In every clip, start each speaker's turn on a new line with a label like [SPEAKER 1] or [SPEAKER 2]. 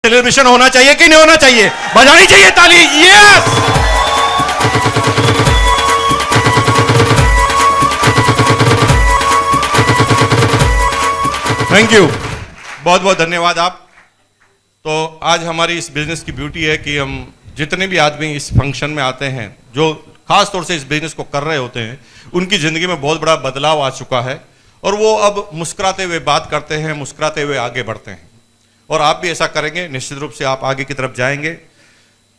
[SPEAKER 1] Celebration होना चाहिए कि नहीं होना चाहिए? बजानी चाहिए ताली। यस, थैंक यू, बहुत बहुत धन्यवाद आप। तो आज हमारी इस बिजनेस की ब्यूटी है कि हम जितने भी आदमी इस फंक्शन में आते हैं, जो खास तौर से इस बिजनेस को कर रहे होते हैं, उनकी जिंदगी में बहुत बड़ा बदलाव आ चुका है और वो अब मुस्कुराते हुए बात करते हैं, मुस्कुराते हुए आगे बढ़ते हैं। और आप भी ऐसा करेंगे, निश्चित रूप से आप आगे की तरफ जाएंगे।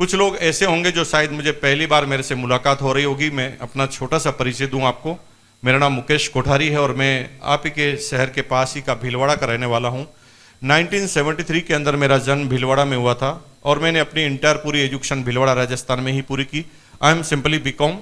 [SPEAKER 1] कुछ लोग ऐसे होंगे जो शायद मुझे पहली बार मेरे से मुलाकात हो रही होगी। मैं अपना छोटा सा परिचय दूं आपको। मेरा नाम मुकेश कोठारी है और मैं आप ही के शहर के पास ही का भीलवाड़ा का रहने वाला हूं। 1973 के अंदर मेरा जन्म भीलवाड़ा में हुआ था और मैंने अपनी इंटर पूरी एजुकेशन भीलवाड़ा राजस्थान में ही पूरी की। आई एम सिंपली बीकॉम,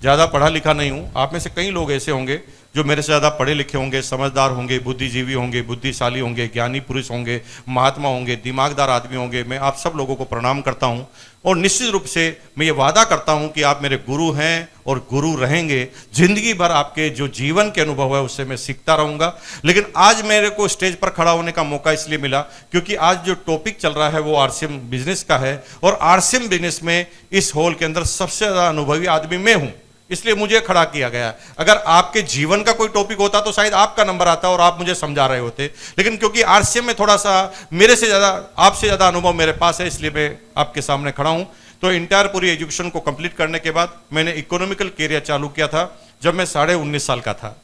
[SPEAKER 1] ज़्यादा पढ़ा लिखा नहीं हूँ। आप में से कई लोग ऐसे होंगे जो मेरे से ज़्यादा पढ़े लिखे होंगे, समझदार होंगे, बुद्धिजीवी होंगे, बुद्धिशाली होंगे, ज्ञानी पुरुष होंगे, महात्मा होंगे, दिमागदार आदमी होंगे। मैं आप सब लोगों को प्रणाम करता हूँ और निश्चित रूप से मैं ये वादा करता हूँ कि आप मेरे गुरु हैं और गुरु रहेंगे। जिंदगी भर आपके जो जीवन के अनुभव है उससे मैं सीखता रहूँगा। लेकिन आज मेरे को स्टेज पर खड़ा होने का मौका इसलिए मिला क्योंकि आज जो टॉपिक चल रहा है वो आरसीएम बिजनेस का है और आरसीएम बिजनेस में इस हॉल के अंदर सबसे ज़्यादा अनुभवी आदमी मैं हूँ, इसलिए मुझे खड़ा किया गया। अगर आपके जीवन का कोई टॉपिक होता तो शायद आपका नंबर आता और आप मुझे समझा रहे होते, लेकिन क्योंकि आरसीएम में थोड़ा सा मेरे से ज़्यादा, आपसे ज़्यादा अनुभव मेरे पास है, इसलिए मैं आपके सामने खड़ा हूं। तो इंटायर पूरी एजुकेशन को कंप्लीट करने के बाद मैंने इकोनॉमिकल कैरियर चालू किया था जब मैं 19.5 साल का था।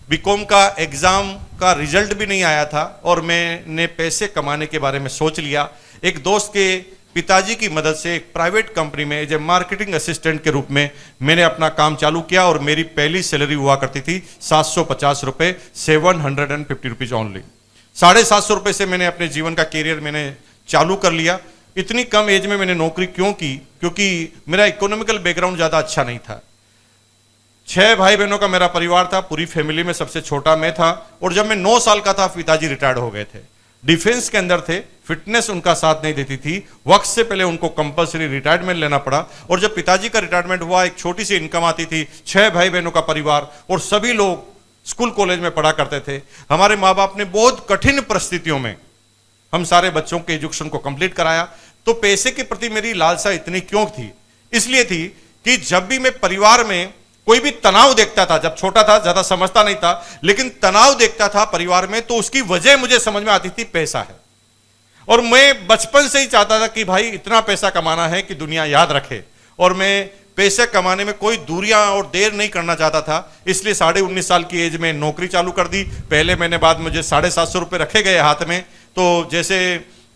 [SPEAKER 1] बीकॉम का एग्जाम का रिजल्ट भी नहीं आया था और मैंने पैसे कमाने के बारे में सोच लिया। एक दोस्त के पिताजी की मदद से एक प्राइवेट कंपनी में एज ए मार्केटिंग असिस्टेंट के रूप में मैंने अपना काम चालू किया और मेरी पहली सैलरी हुआ करती थी 750 रुपये, 750 रुपीज ओनली। 750 रुपये से मैंने अपने जीवन का कैरियर मैंने चालू कर लिया। इतनी कम एज में मैंने नौकरी क्यों की? क्योंकि मेरा इकोनॉमिकल बैकग्राउंड ज़्यादा अच्छा नहीं था। 6 भाई बहनों का मेरा परिवार था, पूरी फैमिली में सबसे छोटा मैं था और जब मैं 9 साल का था पिताजी रिटायर्ड हो गए थे, डिफेंस के अंदर थे, फिटनेस उनका साथ नहीं देती थी, वक्त से पहले उनको कंपलसरी रिटायरमेंट लेना पड़ा। और जब पिताजी का रिटायरमेंट हुआ, एक छोटी सी इनकम आती थी, 6 भाई बहनों का परिवार और सभी लोग स्कूल कॉलेज में पढ़ा करते थे। हमारे माँ बाप ने बहुत कठिन परिस्थितियों में हम सारे बच्चों के एजुकेशन को कंप्लीट कराया। तो पैसे के प्रति मेरी लालसा इतनी क्यों थी? इसलिए थी कि जब भी मैं परिवार में कोई भी तनाव देखता था, जब छोटा था ज्यादा समझता नहीं था, लेकिन तनाव देखता था परिवार में तो उसकी वजह मुझे समझ में आती थी, पैसा है। और मैं बचपन से ही चाहता था कि भाई इतना पैसा कमाना है कि दुनिया याद रखे और मैं पैसे कमाने में कोई दूरियां और देर नहीं करना चाहता था। इसलिए 19.5 साल की एज में नौकरी चालू कर दी। पहले महीने बाद मुझे 750 रुपये रखे गए हाथ में। तो जैसे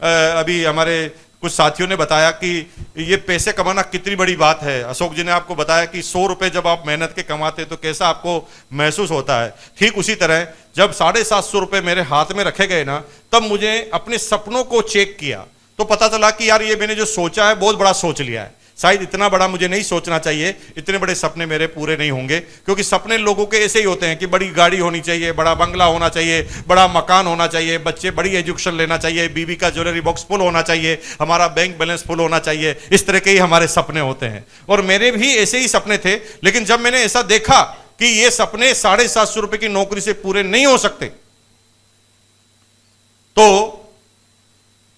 [SPEAKER 1] अभी हमारे कुछ साथियों ने बताया कि ये पैसे कमाना कितनी बड़ी बात है। अशोक जी ने आपको बताया कि 100 रुपए जब आप मेहनत के कमाते हैं तो कैसा आपको महसूस होता है। ठीक उसी तरह जब 750 रुपए मेरे हाथ में रखे गए ना, तब मुझे अपने सपनों को चेक किया तो पता चला कि यार ये मैंने जो सोचा है बहुत बड़ा सोच लिया है। शायद इतना बड़ा मुझे नहीं सोचना चाहिए, इतने बड़े सपने मेरे पूरे नहीं होंगे। क्योंकि सपने लोगों के ऐसे ही होते हैं कि बड़ी गाड़ी होनी चाहिए, बड़ा बंगला होना चाहिए, बड़ा मकान होना चाहिए, बच्चे बड़ी एजुकेशन लेना चाहिए, बीवी का ज्वेलरी बॉक्स फुल होना चाहिए, हमारा बैंक बैलेंस फुल होना चाहिए। इस तरह के ही हमारे सपने होते हैं और मेरे भी ऐसे ही सपने थे। लेकिन जब मैंने ऐसा देखा कि ये सपने 750 रुपए की नौकरी से पूरे नहीं हो सकते, तो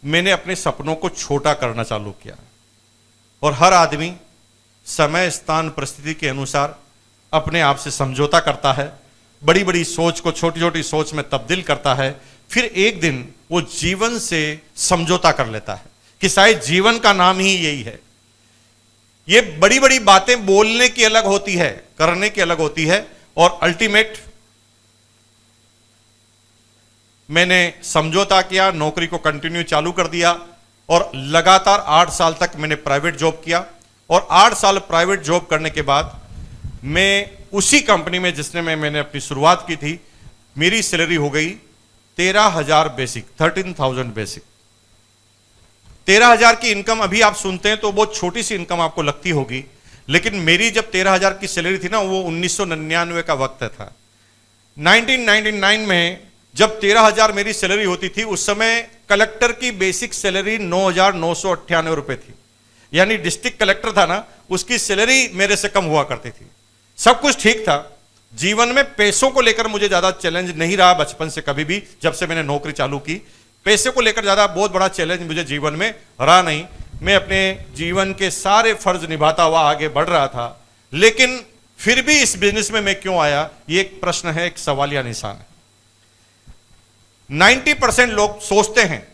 [SPEAKER 1] मैंने अपने सपनों को छोटा करना चालू किया। और हर आदमी समय, स्थान, परिस्थिति के अनुसार अपने आप से समझौता करता है, बड़ी बड़ी सोच को छोटी छोटी सोच में तब्दील करता है। फिर एक दिन वो जीवन से समझौता कर लेता है कि शायद जीवन का नाम ही यही है। ये बड़ी बड़ी बातें बोलने की अलग होती है, करने की अलग होती है। और अल्टीमेट मैंने समझौता किया, नौकरी को कंटिन्यू चालू कर दिया और लगातार 8 साल तक मैंने प्राइवेट जॉब किया। और 8 साल प्राइवेट जॉब करने के बाद मैं उसी कंपनी में जिसने मैंने अपनी शुरुआत की थी, मेरी सैलरी हो गई 13,000 बेसिक, 13,000 बेसिक। 13,000 की इनकम अभी आप सुनते हैं तो बहुत छोटी सी इनकम आपको लगती होगी, लेकिन मेरी जब 13,000 की सैलरी थी ना, वो 1999 का वक्त था। 1999 में जब 13,000 मेरी सैलरी होती थी, उस समय कलेक्टर की बेसिक सैलरी 9,998 रुपए थी। यानी डिस्ट्रिक्ट कलेक्टर था ना, उसकी सैलरी मेरे से कम हुआ करती थी। सब कुछ ठीक था, जीवन में पैसों को लेकर मुझे ज्यादा चैलेंज नहीं रहा बचपन से कभी भी, जब से मैंने नौकरी चालू की। पैसे को लेकर ज्यादा बहुत बड़ा चैलेंज मुझे जीवन में रहा नहीं। मैं अपने जीवन के सारे फर्ज निभाता हुआ आगे बढ़ रहा था, लेकिन फिर भी इस बिजनेस में मैं क्यों आया, ये एक प्रश्न है, एक सवालिया निशान है। 90% लोग सोचते हैं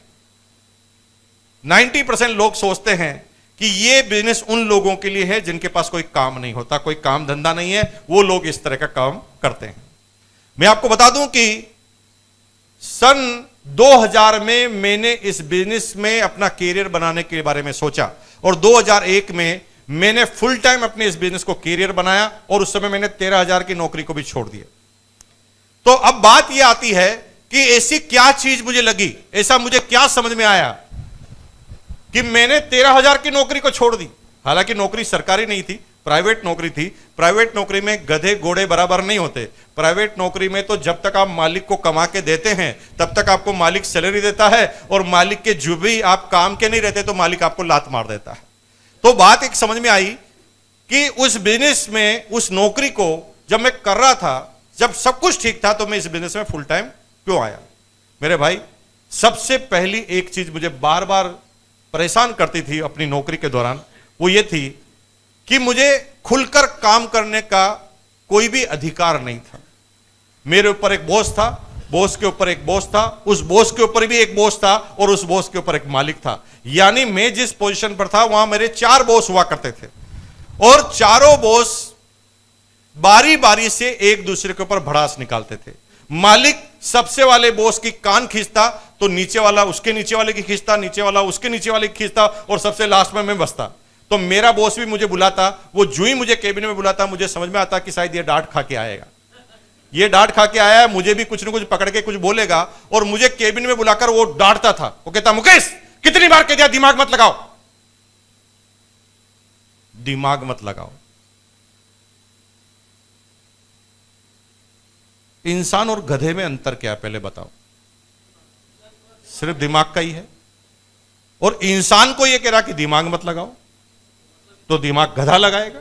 [SPEAKER 1] 90% लोग सोचते हैं कि ये बिजनेस उन लोगों के लिए है जिनके पास कोई काम नहीं होता, कोई काम धंधा नहीं है, वो लोग इस तरह का काम करते हैं। मैं आपको बता दूं कि सन 2000 में मैंने इस बिजनेस में अपना कैरियर बनाने के बारे में सोचा और 2001 में मैंने फुल टाइम अपने इस बिजनेस को कैरियर बनाया और उस समय मैंने 13,000 की नौकरी को भी छोड़ दिया। तो अब बात यह आती है कि ऐसी क्या चीज मुझे लगी, ऐसा मुझे क्या समझ में आया कि मैंने 13,000 की नौकरी को छोड़ दी। हालांकि नौकरी सरकारी नहीं थी, प्राइवेट नौकरी थी। प्राइवेट नौकरी में गधे घोड़े बराबर नहीं होते। प्राइवेट नौकरी में तो जब तक आप मालिक को कमा के देते हैं तब तक आपको मालिक सैलरी देता है, और मालिक के जो भी आप काम के नहीं रहते तो मालिक आपको लात मार देता है। तो बात एक समझ में आई कि उस बिजनेस में, उस नौकरी को जब मैं कर रहा था, जब सब कुछ ठीक था, तो मैं इस बिजनेस में फुल टाइम क्यों आया। मेरे भाई, सबसे पहली एक चीज मुझे बार बार परेशान करती थी अपनी नौकरी के दौरान, वो ये थी कि मुझे खुलकर काम करने का कोई भी अधिकार नहीं था। मेरे ऊपर एक बॉस था, बॉस के ऊपर एक बॉस था, उस बॉस के ऊपर भी एक बॉस था, और उस बॉस के ऊपर एक मालिक था। यानी मैं जिस पोजीशन पर था वहां मेरे 4 बॉस हुआ करते थे, और चारों बॉस बारी बारी से एक दूसरे के ऊपर भड़ास निकालते थे। मालिक सबसे वाले बॉस की कान खींचता तो नीचे वाला उसके नीचे वाले की खींचता, नीचे वाला उसके नीचे वाले की खींचता, और सबसे लास्ट में मैं बसता। तो मेरा बॉस भी मुझे बुलाता, वो जो ही मुझे केबिन में बुलाता मुझे समझ में आता कि शायद ये डांट खा के आएगा, ये डांट खा के आया है, मुझे भी कुछ ना कुछ पकड़ के कुछ बोलेगा। और मुझे केबिन में बुलाकर वो डांटता था, वो कहता, मुकेश कितनी बार कह दिया दिमाग मत लगाओ, दिमाग मत लगाओ। इंसान और गधे में अंतर क्या है पहले बताओ? सिर्फ दिमाग का ही है। और इंसान को यह कह रहा कि दिमाग मत लगाओ, तो दिमाग गधा लगाएगा।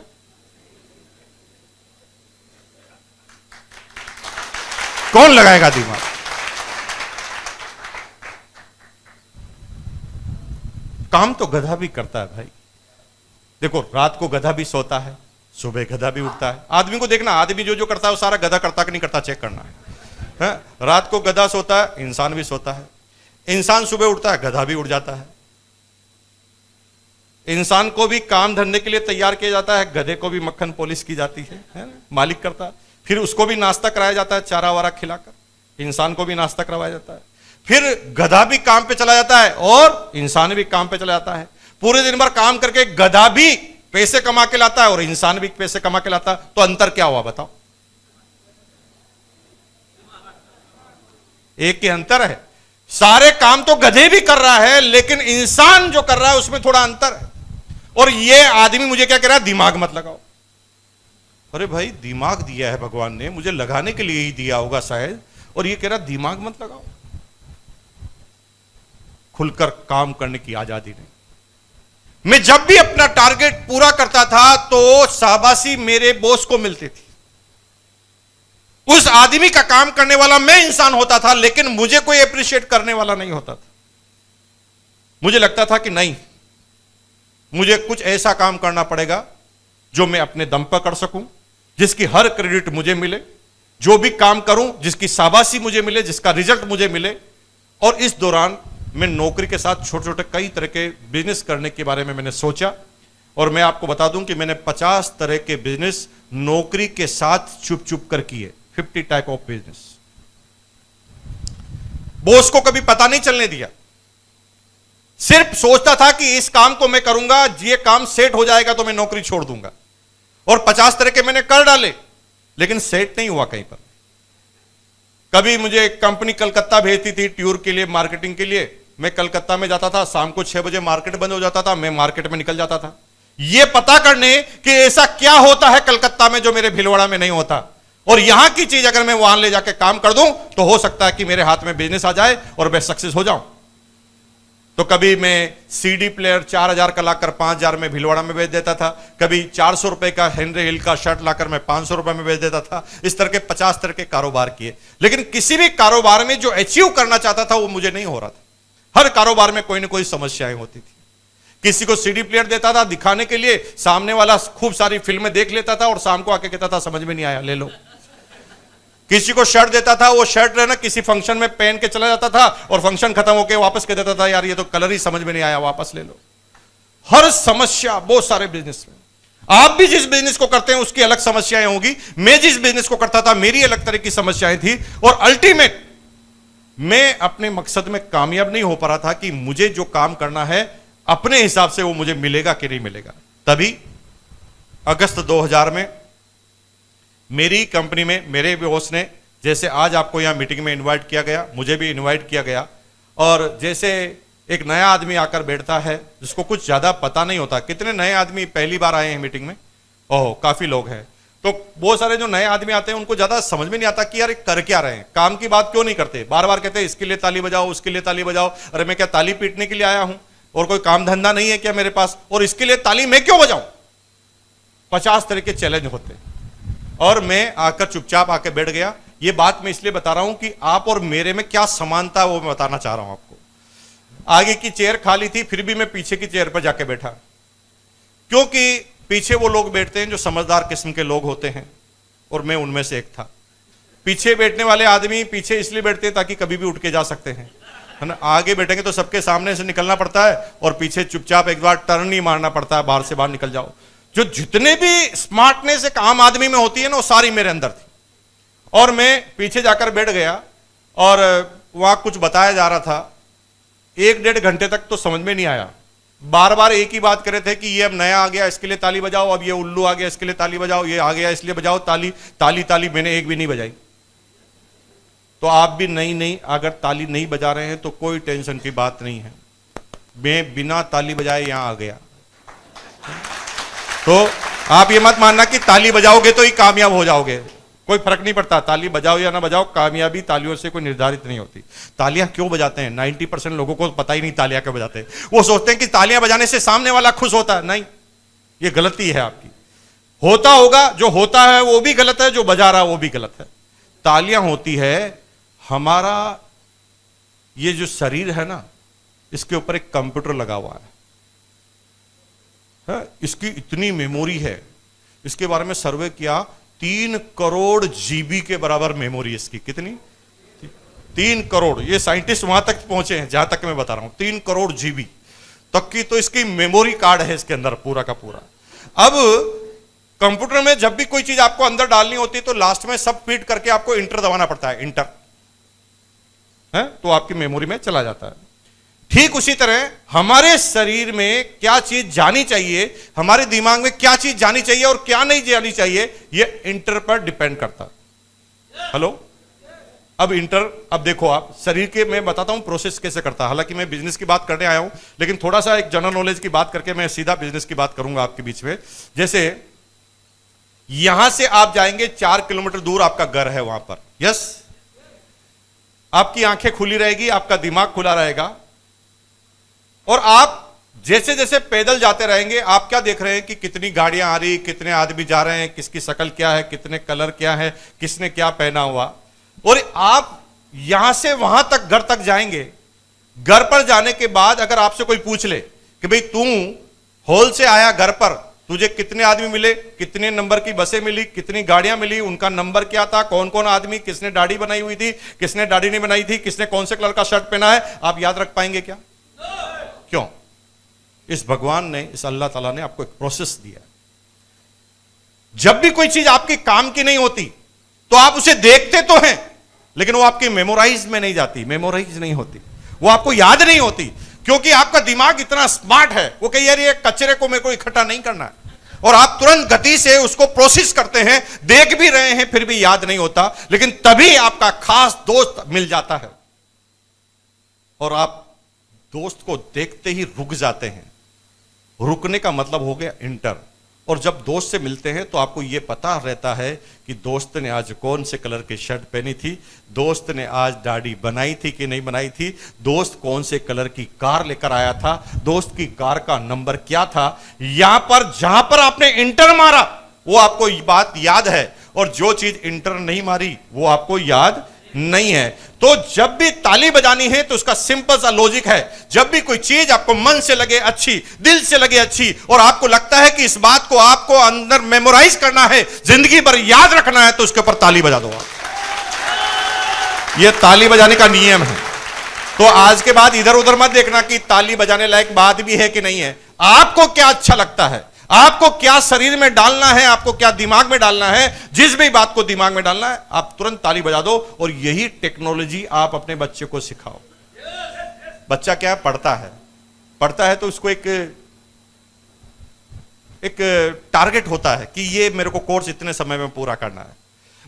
[SPEAKER 1] कौन लगाएगा दिमाग? काम तो गधा भी करता है भाई। देखो, रात को गधा भी सोता है, सुबह गधा भी उठता है। आदमी को देखना, आदमी जो जो करता है वो सारा गधा करता कि नहीं करता, चेक करना है। रात को गधा सोता है, इंसान भी सोता है। इंसान सुबह उठता है, गधा भी उठ जाता है। इंसान को भी काम धंधे के लिए तैयार किया जाता है, गधे को भी मक्खन पॉलिश की जाती है मालिक करता है। फिर उसको भी नाश्ता कराया जाता है चारा वारा खिलाकर, इंसान को भी नाश्ता करवाया जाता है। फिर गधा भी काम पे चला जाता है और इंसान भी काम पे चला जाता है। पूरे दिन भर काम करके गधा भी पैसे कमा के लाता है और इंसान भी पैसे कमा के लाता है। तो अंतर क्या हुआ बताओ? एक ही अंतर है, सारे काम तो गधे भी कर रहा है, लेकिन इंसान जो कर रहा है उसमें थोड़ा अंतर है। और ये आदमी मुझे क्या कह रहा है? दिमाग मत लगाओ। अरे भाई, दिमाग दिया है भगवान ने, मुझे लगाने के लिए ही दिया होगा शायद, और ये कह रहा दिमाग मत लगाओ। खुलकर काम करने की आजादी नहीं। मैं जब भी अपना टारगेट पूरा करता था तो शाबाशी मेरे बॉस को मिलती थी। उस आदमी का काम करने वाला मैं इंसान होता था, लेकिन मुझे कोई अप्रिशिएट करने वाला नहीं होता था। मुझे लगता था कि नहीं, मुझे कुछ ऐसा काम करना पड़ेगा जो मैं अपने दम पर कर सकूं, जिसकी हर क्रेडिट मुझे मिले, जो भी काम करूं जिसकी शाबाशी मुझे मिले, जिसका रिजल्ट मुझे मिले। और इस दौरान मैं नौकरी के साथ छोटे छोटे कई तरह के बिजनेस करने के बारे में मैंने सोचा, और मैं आपको बता दूं कि मैंने 50 तरह के बिजनेस नौकरी के साथ चुप चुप कर किए। 50 टाइप ऑफ बिजनेस। बॉस को कभी पता नहीं चलने दिया, सिर्फ सोचता था कि इस काम को मैं करूंगा, ये काम सेट हो जाएगा तो मैं नौकरी छोड़ दूंगा। और 50 तरह के मैंने कर डाले, लेकिन सेट नहीं हुआ कहीं पर। कभी मुझे कंपनी कलकत्ता भेजती थी टूर के लिए, मार्केटिंग के लिए। मैं कलकत्ता में जाता था, शाम को 6 बजे मार्केट बंद हो जाता था, मैं मार्केट में निकल जाता था, यह पता करने कि ऐसा क्या होता है कलकत्ता में जो मेरे भिलवाड़ा में नहीं होता। और यहां की चीज अगर मैं वहां ले जाकर काम कर दूं तो हो सकता है कि मेरे हाथ में बिजनेस आ जाए और मैं सक्सेस हो जाऊं। तो कभी मैं सीडी प्लेयर 4000 का लाकर 5000 में भिलवाड़ा में बेच देता था। कभी 400 रुपए का हेनरी हिल का शर्ट लाकर मैं 500 रुपए में बेच देता था। इस तरह के 50 तरह के कारोबार किए, लेकिन किसी भी कारोबार में जो अचीव करना चाहता था वो मुझे नहीं हो रहा था। हर कारोबार में कोई ना कोई समस्याएं होती थी। किसी को सीडी प्लेयर देता था दिखाने के लिए, सामने वाला खूब सारी फिल्में देख लेता था और शाम को आके कहता था समझ में नहीं आया, ले लो। किसी को शर्ट देता था, वो शर्ट रहना किसी फंक्शन में पहन के चला जाता था और फंक्शन खत्म होके वापस कह देता था यार ये तो कलर ही समझ में नहीं आया, वापस ले लो। हर समस्या बहुत सारे बिजनेस में। आप भी जिस बिजनेस को करते हैं उसकी अलग समस्याएं होगी, मैं जिस बिजनेस को करता था मेरी अलग तरह की समस्याएं थी, और अल्टीमेट मैं अपने मकसद में कामयाब नहीं हो पा रहा था कि मुझे जो काम करना है अपने हिसाब से वो मुझे मिलेगा कि नहीं मिलेगा। तभी अगस्त 2000 में मेरी कंपनी में मेरे बॉस ने, जैसे आज आपको यहां मीटिंग में इनवाइट किया गया, मुझे भी इनवाइट किया गया, और जैसे एक नया आदमी आकर बैठता है जिसको कुछ ज्यादा पता नहीं होता। कितने नए आदमी पहली बार आए हैं मीटिंग में? ओह, काफी लोग हैं। तो बहुत सारे जो नए आदमी आते हैं उनको ज्यादा समझ में नहीं आता कि यार कर क्या रहे हैं, काम की बात क्यों नहीं करते। बार बार कहते हैं इसके लिए ताली बजाओ, उसके लिए ताली बजाओ। अरे मैं क्या ताली पीटने के लिए आया हूं और कोई काम धंधा नहीं है क्या मेरे पास, और इसके लिए ताली मैं क्यों बजाऊं? 50 तरह के चैलेंज होते हैं। और मैं आकर चुपचाप आकर बैठ गया। ये बात मैं इसलिए बता रहा हूं कि आप और मेरे में क्या समानता है वो मैं बताना चाह रहा हूं आपको। आगे की चेयर खाली थी, फिर भी मैं पीछे की चेयर पर जाके बैठा, क्योंकि पीछे वो लोग बैठते हैं जो समझदार किस्म के लोग होते हैं, और मैं उनमें से एक था। पीछे बैठने वाले आदमी पीछे इसलिए बैठते हैं ताकि कभी भी उठ के जा सकते हैं, है ना। आगे बैठेंगे तो सबके सामने से निकलना पड़ता है, और पीछे चुपचाप एक बार टर्न ही मारना पड़ता है, बाहर से बाहर निकल जाओ। जो जितने भी स्मार्टनेस एक आम आदमी में होती है ना, वो सारी मेरे अंदर थी। और मैं पीछे जाकर बैठ गया, और वहां कुछ बताया जा रहा था। 1-1.5 घंटे तक तो समझ में नहीं आया। बार बार एक ही बात कर रहे थे कि ये अब नया आ गया इसके लिए ताली बजाओ, अब ये उल्लू आ गया इसके लिए ताली बजाओ, ये आ गया इसलिए बजाओ ताली, ताली ताली। मैंने एक भी नहीं बजाई। तो आप भी नहीं अगर ताली नहीं बजा रहे हैं तो कोई टेंशन की बात नहीं है, मैं बिना ताली बजाए यहां आ गया। तो आप ये मत मानना कि ताली बजाओगे तो ही कामयाब हो जाओगे, कोई फर्क नहीं पड़ता। ताली बजाओ या ना बजाओ, कामयाबी तालियों से कोई निर्धारित नहीं होती। तालियां क्यों बजाते हैं? 90% लोगों को पता ही नहीं तालियां क्यों बजाते हैं। वो सोचते हैं कि तालियां बजाने से सामने वाला खुश होता है। नहीं, ये गलती है आपकी। होता होगा, जो होता है वो भी गलत है, जो बजा रहा है वो भी गलत है। तालियां होती है हमारा ये जो शरीर है ना, इसके ऊपर एक कंप्यूटर लगा हुआ है। इसकी इतनी मेमोरी है, इसके बारे में सर्वे किया, 3 करोड़ जीबी के बराबर मेमोरी इसकी। कितनी? 3 करोड़। ये साइंटिस्ट वहां तक पहुंचे हैं जहां तक मैं बता रहा हूं, 3 करोड़ जीबी तक की तो इसकी मेमोरी कार्ड है इसके अंदर पूरा का पूरा। अब कंप्यूटर में जब भी कोई चीज आपको अंदर डालनी होती है तो लास्ट में सब फीड करके आपको इंटर दबाना पड़ता है, इंटर है, तो आपकी मेमोरी में चला जाता है। ठीक उसी तरह हमारे शरीर में क्या चीज जानी चाहिए, हमारे दिमाग में क्या चीज जानी चाहिए और क्या नहीं जानी चाहिए, यह इंटर पर डिपेंड करता है। हेलो, अब इंटर, अब देखो आप शरीर के, मैं बताता हूं प्रोसेस कैसे करता है। हालांकि मैं बिजनेस की बात करने आया हूं, लेकिन थोड़ा सा एक जनरल नॉलेज की बात करके मैं सीधा बिजनेस की बात करूंगा आपके बीच में। जैसे यहां से आप जाएंगे 4 किलोमीटर दूर आपका घर है, वहां पर यस, आपकी आंखें खुली रहेगी, आपका दिमाग खुला रहेगा, और आप जैसे जैसे पैदल जाते रहेंगे आप क्या देख रहे हैं कि कितनी गाड़ियां आ रही, कितने आदमी जा रहे हैं, किसकी शक्ल क्या है, कितने कलर क्या है, किसने क्या पहना हुआ। और आप यहां से वहां तक, घर तक जाएंगे। घर पर जाने के बाद अगर आपसे कोई पूछ ले कि भाई तू हॉल से आया घर पर, तुझे कितने आदमी मिले, कितने नंबर की बसें मिली, कितनी गाड़ियां मिली, उनका नंबर क्या था, कौन कौन आदमी, किसने दाढ़ी बनाई हुई थी, किसने दाढ़ी नहीं बनाई थी, किसने कौन से कलर का शर्ट पहना है, आप याद रख पाएंगे क्या? क्यों? इस भगवान ने, इस अल्लाह ताला ने आपको एक प्रोसेस दिया। जब भी कोई चीज आपके काम की नहीं होती तो आप उसे देखते तो हैं, लेकिन वो आपकी मेमोराइज में नहीं जाती, मेमोराइज नहीं होती, वो आपको याद नहीं होती, क्योंकि आपका दिमाग इतना स्मार्ट है। वो कहे यार ये कचरे को मेरे को इकट्ठा नहीं करना है, और आप तुरंत गति से उसको प्रोसेस करते हैं, देख भी रहे हैं फिर भी याद नहीं होता। लेकिन तभी आपका खास दोस्त मिल जाता है और आप दोस्त को देखते ही रुक जाते हैं। रुकने का मतलब हो गया इंटर। और जब दोस्त से मिलते हैं तो आपको यह पता रहता है कि दोस्त ने आज कौन से कलर की शर्ट पहनी थी, दोस्त ने आज दाढ़ी बनाई थी कि नहीं बनाई थी, दोस्त कौन से कलर की कार लेकर आया था, दोस्त की कार का नंबर क्या था। यहां पर जहां पर आपने इंटर मारा वो आपको बात याद है, और जो चीज इंटर नहीं मारी वो आपको याद नहीं है। तो जब भी ताली बजानी है तो उसका सिंपल सा लॉजिक है, जब भी कोई चीज आपको मन से लगे अच्छी, दिल से लगे अच्छी, और आपको लगता है कि इस बात को आपको अंदर मेमोराइज करना है, जिंदगी भर याद रखना है, तो उसके ऊपर ताली बजा दो आप। यह ताली बजाने का नियम है। तो आज के बाद इधर उधर मत देखना कि ताली बजाने लायक बात भी है कि नहीं है। आपको क्या अच्छा लगता है, आपको क्या शरीर में डालना है, आपको क्या दिमाग में डालना है, जिस भी बात को दिमाग में डालना है आप तुरंत ताली बजा दो। और यही टेक्नोलॉजी आप अपने बच्चे को सिखाओ। बच्चा क्या पढ़ता है तो उसको एक टारगेट होता है कि ये मेरे को कोर्स इतने समय में पूरा करना है।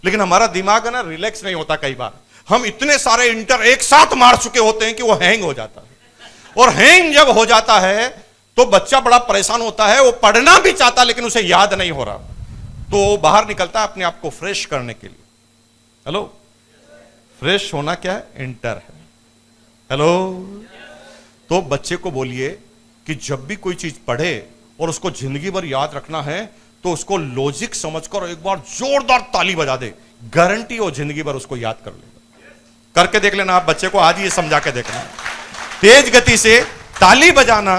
[SPEAKER 1] लेकिन हमारा दिमाग है ना, रिलैक्स नहीं होता। कई बार हम इतने सारे इंटर एक साथ मार चुके होते हैं कि वो हैंग हो जाता है। और हैंग जब हो जाता है तो बच्चा बड़ा परेशान होता है, वो पढ़ना भी चाहता लेकिन उसे याद नहीं हो रहा, तो वो बाहर निकलता है अपने आप को फ्रेश करने के लिए। हेलो, फ्रेश होना क्या है? इंटर है। हेलो, तो बच्चे को बोलिए कि जब भी कोई चीज पढ़े और उसको जिंदगी भर याद रखना है तो उसको लॉजिक समझकर एक बार जोरदार ताली बजा दे, गारंटी वो जिंदगी भर उसको याद कर लेगा। करके देख लेना आप बच्चे को, आज ये समझा के देखना। तेज गति से ताली बजाना,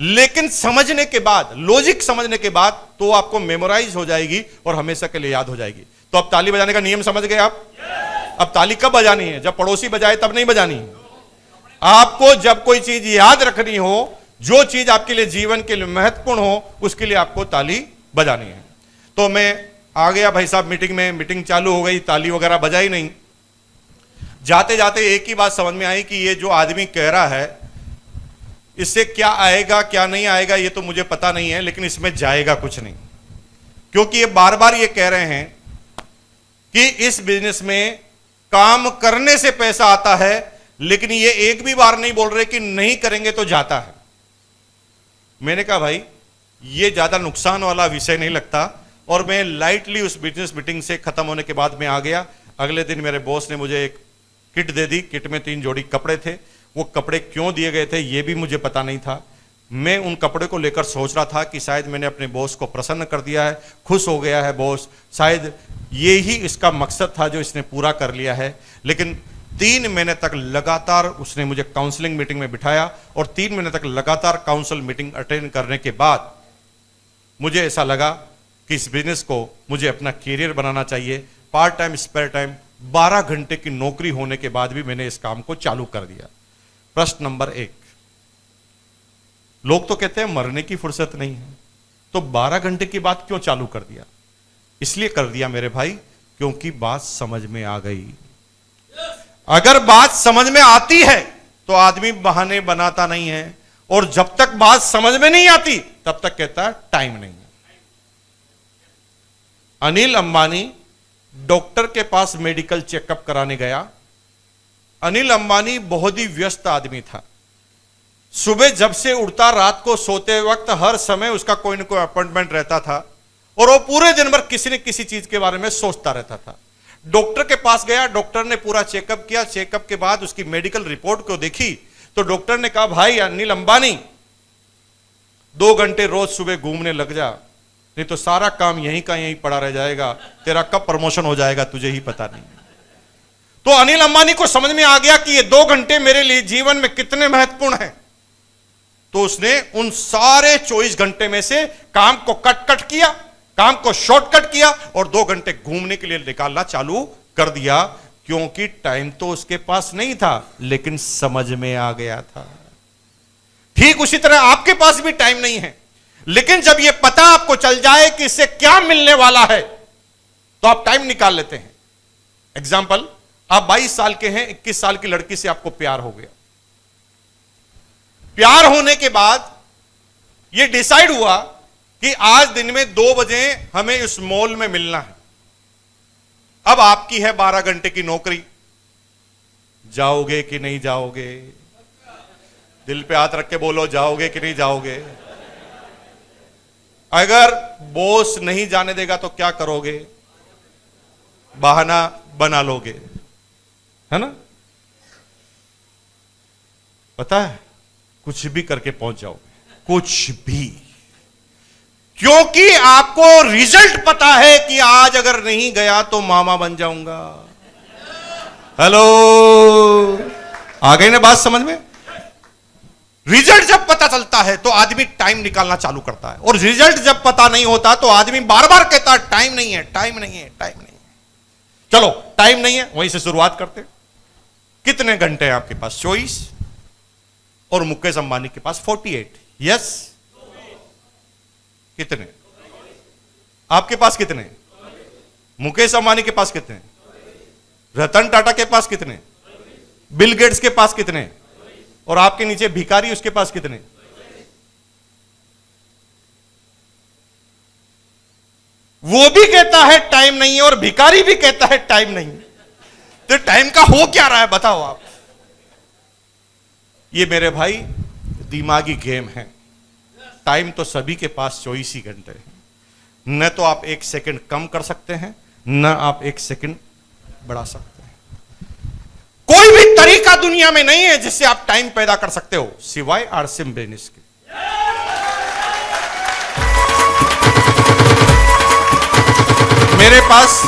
[SPEAKER 1] लेकिन समझने के बाद, लॉजिक समझने के बाद तो आपको मेमोराइज हो जाएगी और हमेशा के लिए याद हो जाएगी। तो अब ताली बजाने का नियम समझ गए आप? अब ताली कब बजानी है? जब पड़ोसी बजाए तब नहीं बजानी। आपको जब कोई चीज याद रखनी हो, जो चीज आपके लिए जीवन के लिए महत्वपूर्ण हो, उसके लिए आपको ताली बजानी है। तो मैं आ गया भाई साहब मीटिंग में, मीटिंग चालू हो गई, ताली वगैरह बजाई नहीं। जाते जाते एक ही बात समझ में आई कि ये जो आदमी कह रहा है इससे क्या आएगा क्या नहीं आएगा ये तो मुझे पता नहीं है, लेकिन इसमें जाएगा कुछ नहीं। क्योंकि ये बार बार ये कह रहे हैं कि इस बिजनेस में काम करने से पैसा आता है, लेकिन ये एक भी बार नहीं बोल रहे कि नहीं करेंगे तो जाता है। मैंने कहा भाई ये ज्यादा नुकसान वाला विषय नहीं लगता, और मैं लाइटली उस बिजनेस मीटिंग से खत्म होने के बाद मैं आ गया। अगले दिन मेरे बॉस ने मुझे एक किट दे दी। किट में 3 जोड़ी कपड़े थे। वो कपड़े क्यों दिए गए थे ये भी मुझे पता नहीं था। मैं उन कपड़े को लेकर सोच रहा था कि शायद मैंने अपने बॉस को प्रसन्न कर दिया है, खुश हो गया है बॉस, शायद ये ही इसका मकसद था जो इसने पूरा कर लिया है। लेकिन 3 महीने तक लगातार उसने मुझे काउंसलिंग मीटिंग में बिठाया, और 3 महीने तक लगातार काउंसिल मीटिंग अटेंड करने के बाद मुझे ऐसा लगा कि इस बिजनेस को मुझे अपना कैरियर बनाना चाहिए। पार्ट टाइम स्पेयर टाइम 12 घंटे की नौकरी होने के बाद भी मैंने इस काम को चालू कर दिया। प्रश्न नंबर 1, लोग तो कहते हैं मरने की फुर्सत नहीं है, तो 12 घंटे की बात क्यों चालू कर दिया? इसलिए कर दिया मेरे भाई क्योंकि बात समझ में आ गई। अगर बात समझ में आती है तो आदमी बहाने बनाता नहीं है, और जब तक बात समझ में नहीं आती तब तक कहता है टाइम नहीं है। अनिल अंबानी डॉक्टर के पास मेडिकल चेकअप कराने गया। अनिल अंबानी बहुत ही व्यस्त आदमी था। सुबह जब से उठता रात को सोते वक्त हर समय उसका कोई ना कोई अपॉइंटमेंट रहता था, और वो पूरे दिन भर किसी न किसी चीज के बारे में सोचता रहता था। डॉक्टर के पास गया, डॉक्टर ने पूरा चेकअप किया। चेकअप के बाद उसकी मेडिकल रिपोर्ट को देखी तो डॉक्टर ने कहा भाई अनिल अंबानी 2 घंटे रोज सुबह घूमने लग जा, नहीं तो सारा काम यहीं का यहीं पड़ा रह जाएगा, तेरा कब प्रमोशन हो जाएगा तुझे ही पता नहीं। तो अनिल अंबानी को समझ में आ गया कि ये 2 घंटे मेरे लिए जीवन में कितने महत्वपूर्ण हैं। तो उसने उन सारे 24 घंटे में से काम को कट किया, काम को शॉर्टकट किया, और 2 घंटे घूमने के लिए निकालना चालू कर दिया। क्योंकि टाइम तो उसके पास नहीं था, लेकिन समझ में आ गया था। ठीक उसी तरह आपके पास भी टाइम नहीं है, लेकिन जब यह पता आपको चल जाए कि इससे क्या मिलने वाला है तो आप टाइम निकाल लेते हैं। एग्जाम्पल, आप 22 साल के हैं, 21 साल की लड़की से आपको प्यार हो गया। प्यार होने के बाद यह डिसाइड हुआ कि आज दिन में 2 बजे हमें इस मॉल में मिलना है। अब आपकी है 12 घंटे की नौकरी, जाओगे कि नहीं जाओगे? दिल पे हाथ रख के बोलो, जाओगे कि नहीं जाओगे? अगर बॉस नहीं जाने देगा तो क्या करोगे? बहाना बना लोगे, है ना? पता है, कुछ भी करके पहुंच जाओगे, कुछ भी, क्योंकि आपको रिजल्ट पता है कि आज अगर नहीं गया तो मामा बन जाऊंगा। हेलो, आ गई ना बात समझ में? रिजल्ट जब पता चलता है तो आदमी टाइम निकालना चालू करता है, और रिजल्ट जब पता नहीं होता तो आदमी बार बार कहता है टाइम नहीं है, टाइम नहीं है, टाइम नहीं है। चलो टाइम नहीं है, वहीं से शुरुआत करते। कितने घंटे हैं आपके पास? 24। और मुकेश अंबानी के पास 48। यस, कितने? आपके पास कितने? मुकेश अंबानी के पास कितने? रतन टाटा के पास कितने? बिल गेट्स के पास कितने? और आपके नीचे भिखारी, उसके पास कितने? वो भी कहता है टाइम नहीं है और भिखारी भी कहता है टाइम नहीं है। तो टाइम का हो क्या रहा है बताओ आप? ये मेरे भाई दिमागी गेम है। टाइम तो सभी के पास 24 ही घंटे हैं। न तो आप 1 सेकंड कम कर सकते हैं, न आप 1 सेकंड बढ़ा सकते हैं। कोई भी तरीका दुनिया में नहीं है जिससे आप टाइम पैदा कर सकते हो सिवाय आरसीएम बिजनेस के। मेरे पास